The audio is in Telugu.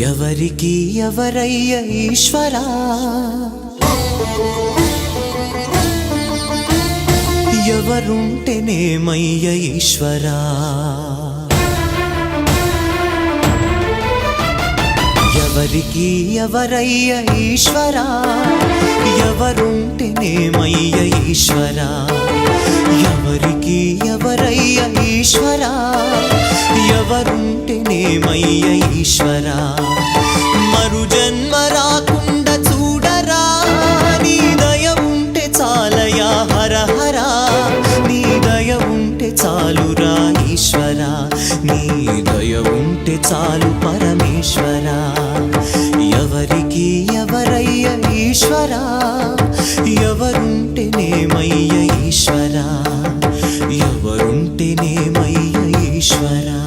ఎవరికి ఎవరయ్య ఈశ్వరా, ఎవరుంటేనేమయ్య ఈశ్వరా, ఎవరికి ఎవరయ్య ఈశ్వరా, ఎవరుంటేనేమయ్య ఈశ్వరా, ఎవరికి ఎవరయ్య ఈశ్వరా, ఎవరుంటేనేమయ్య ఈశ్వరా. మరు జన్మ రాకుండా చూడరా, నీ దయ ఉంటే చాలయా హర హరా, నీ దయ ఉంటే చాలురా ఈశ్వరా, నీ దయ ఉంటే చాలు పరమేశ్వరా. ఎవరికి ఎవరయ్య ఈశ్వరా, ఎవరుంటేనేమయ్య ఈశ్వరా, ఎవరుంటేనేమయ్య ఈశ్వరా.